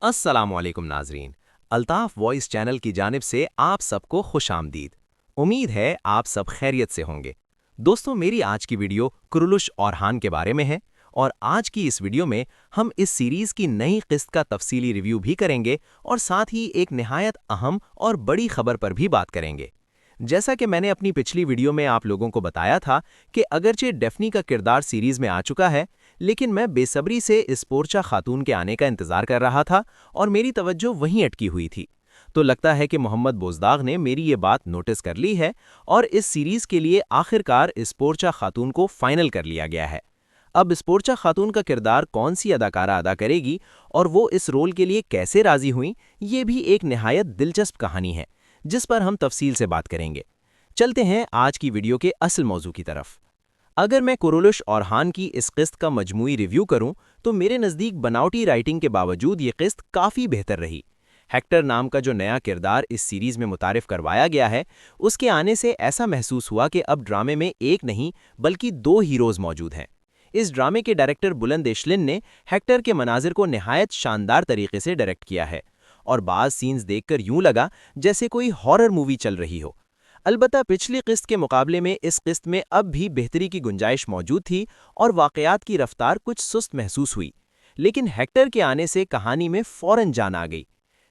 अस्सलामुअलैकुम नाजरीन। Altaf voice channel की जानिब से आप सबको खुश आमदीद। उम्मीद है आप सब खैरियत से होंगे। दोस्तों, मेरी आज की वीडियो कुरुलुश औरहान के बारे में है और आज की इस वीडियो में हम इस सीरीज़ की नई किस्त का तफसीली रिव्यू भी करेंगे और साथ ही एक निहायत अहम और बड़ी खबर पर भी बात करेंगे। जैसा कि मैंने अपनी पिछली वीडियो में आप लोगों को बताया था कि अगरचे डेफनी का किरदार सीरीज में आ चुका है, लेकिन मैं बेसब्री से इस पोर्चा खातून के आने का इंतजार कर रहा था और मेरी तवज्जो वहीं अटकी हुई थी। तो लगता है कि मोहम्मद बोजदाग ने मेरी ये बात नोटिस कर ली है और इस सीरीज के लिए आखिरकार इस पोर्चा खातून को फाइनल कर लिया गया है। अब इस पोर्चा खातून का किरदार कौन सी अदाकारा अदा करेगी और वो इस रोल के लिए कैसे राजी हुई, ये भी एक निहायत दिलचस्प कहानी है जिस पर हम तफसील से बात करेंगे। चलते हैं आज की वीडियो के असल मौजू की तरफ। अगर मैं कुरुलुश औरहान की इस किस्त का मजमूई रिव्यू करूं तो मेरे नज़दीक बनावटी राइटिंग के बावजूद ये किस्त काफ़ी बेहतर रही। हेक्टर नाम का जो नया किरदार इस सीरीज़ में मुतारिफ करवाया गया है, उसके आने से ऐसा महसूस हुआ कि अब ड्रामे में एक नहीं बल्कि दो हीरोज़ मौजूद हैं। इस ड्रामे के डायरेक्टर बुलंद एशलिन ने हेक्टर के मनाजिर को निहायत शानदार तरीके से डायरेक्ट किया है और बाज़ सीन्स देखकर यूं लगा जैसे कोई हॉरर मूवी चल रही हो। अलबत्ता पिछली किस्त के मुकाबले में इस किस्त में अब भी बेहतरी की गुंजाइश मौजूद थी और वाक़यात की रफ्तार कुछ सुस्त महसूस हुई, लेकिन हेक्टर के आने से कहानी में फ़ौरन जान आ गई।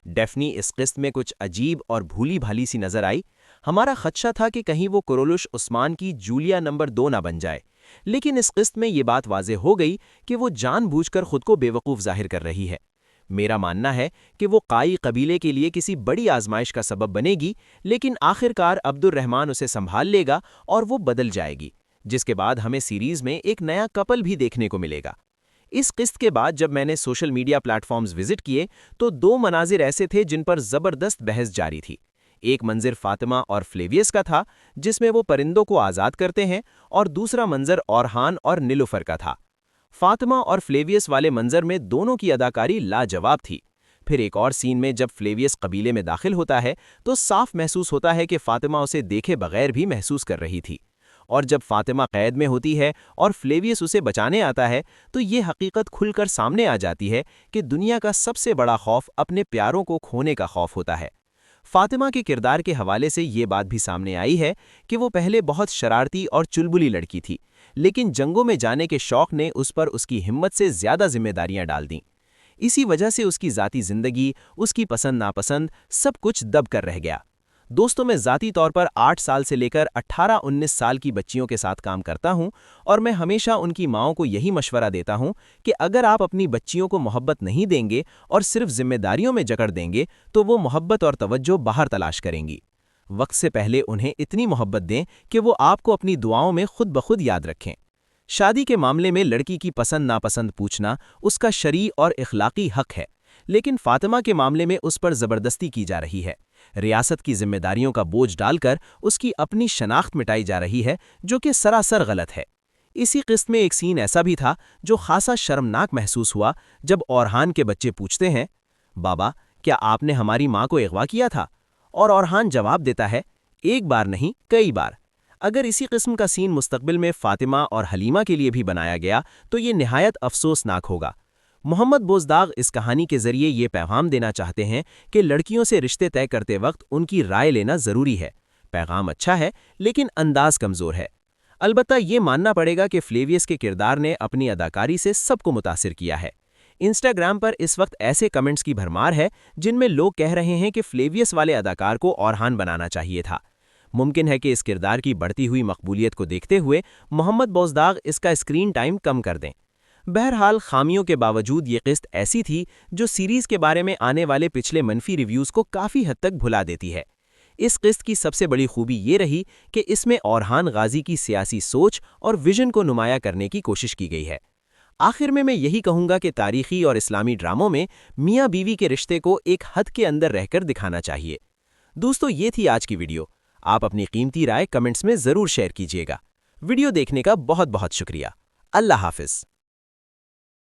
डेफनी इस किस्त में कुछ अजीब और भूली भाली सी नजर आई। हमारा खदशा था कि कहीं वो कुरुलुश उस्मान की जूलिया नंबर 2 ना बन जाए, लेकिन इस किस्त में ये बात वाज़ेह हो गई कि वो जानबूझकर खुद को बेवकूफ़ जाहिर कर रही है। मेरा मानना है कि वो काई कबीले के लिए किसी बड़ी आजमाइश का सबब बनेगी, लेकिन आखिरकार अब्दुर्रहमान उसे संभाल लेगा और वो बदल जाएगी, जिसके बाद हमें सीरीज में एक नया कपल भी देखने को मिलेगा। इस किस्त के बाद जब मैंने सोशल मीडिया प्लेटफॉर्म्स विजिट किए तो दो मनाजिर ऐसे थे जिन पर ज़बरदस्त बहस जारी थी। एक मंजर फातिमा और फ्लेवियस का था जिसमें वो परिंदों को आज़ाद करते हैं और दूसरा मंजर औरहान और नीलुफर का था। फातिमा और फ्लेवियस वाले मंजर में दोनों की अदाकारी लाजवाब थी। फिर एक और सीन में जब फ्लेवियस कबीले में दाखिल होता है तो साफ महसूस होता है कि फातिमा उसे देखे बगैर भी महसूस कर रही थी, और जब फातिमा कैद में होती है और फ्लेवियस उसे बचाने आता है तो ये हकीकत खुलकर सामने आ जाती है कि दुनिया का सबसे बड़ा खौफ अपने प्यारों को खोने का खौफ होता है। फातिमा के किरदार के हवाले से ये बात भी सामने आई है कि वो पहले बहुत शरारती और चुलबुली लड़की थी, लेकिन जंगों में जाने के शौक ने उस पर उसकी हिम्मत से ज़्यादा जिम्मेदारियां डाल दीं। इसी वजह से उसकी ज़ाती ज़िंदगी, उसकी पसंद नापसंद सब कुछ दब कर रह गया। दोस्तों, मैं ज़ाती तौर पर 8 साल से लेकर 18-19 साल की बच्चियों के साथ काम करता हूं और मैं हमेशा उनकी माँओं को यही मशवरा देता हूं कि अगर आप अपनी बच्चियों को मोहब्बत नहीं देंगे और सिर्फ जिम्मेदारियों में जकड़ देंगे तो वो मोहब्बत और तवज्जो बाहर तलाश करेंगी। वक्त से पहले उन्हें इतनी मोहब्बत दें कि वो आपको अपनी दुआओं में खुद ब खुद याद रखें। शादी के मामले में लड़की की पसंद नापसंद पूछना उसका शरई और इखलाकी हक है, लेकिन फातिमा के मामले में उस पर ज़बरदस्ती की जा रही है। रियासत की जिम्मेदारियों का बोझ डालकर उसकी अपनी शनाख्त मिटाई जा रही है, जो कि सरासर गलत है। इसी किस्त में एक सीन ऐसा भी था जो खासा शर्मनाक महसूस हुआ जब औरहान के बच्चे पूछते हैं, बाबा क्या आपने हमारी माँ को अगवा किया था? और औरहान जवाब देता है, एक बार नहीं कई बार। अगर इसी किस्म का सीन मुस्तकबिल में फातिमा और हलीमा के लिए भी बनाया गया तो ये निहायत अफसोसनाक होगा। मोहम्मद बोजदाग इस कहानी के जरिए ये पैगाम देना चाहते हैं कि लड़कियों से रिश्ते तय करते वक्त उनकी राय लेना ज़रूरी है। पैगाम अच्छा है लेकिन अंदाज कमज़ोर है। अलबत्ता ये मानना पड़ेगा कि फ्लेवियस के किरदार ने अपनी अदाकारी से सबको मुतासिर किया है। इंस्टाग्राम पर इस वक्त ऐसे कमेंट्स की भरमार है जिनमें लोग कह रहे हैं कि फ्लेवियस वाले अदाकार को औरहान बनाना चाहिए था। मुमकिन है कि इस किरदार की बढ़ती हुई मकबूलियत को देखते हुए मोहम्मद बोजदाग इसका स्क्रीन टाइम कम कर दें। बहरहाल खामियों के बावजूद ये किस्त ऐसी थी जो सीरीज़ के बारे में आने वाले पिछले मनफी रिव्यूज़ को काफ़ी हद तक भुला देती है। इस किस्त की सबसे बड़ी खूबी ये रही कि इसमें औरहान गाजी की सियासी सोच और विजन को नुमाया करने की कोशिश की गई है। आखिर में मैं यही कहूँगा कि तारीखी और इस्लामी ड्रामों में मियाँ बीवी के रिश्ते को एक हद के अंदर रहकर दिखाना चाहिए। दोस्तों, ये थी आज की वीडियो। आप अपनी कीमती राय कमेंट्स में ज़रूर शेयर कीजिएगा। वीडियो देखने का बहुत बहुत शुक्रिया। अल्लाह हाफ़िज़।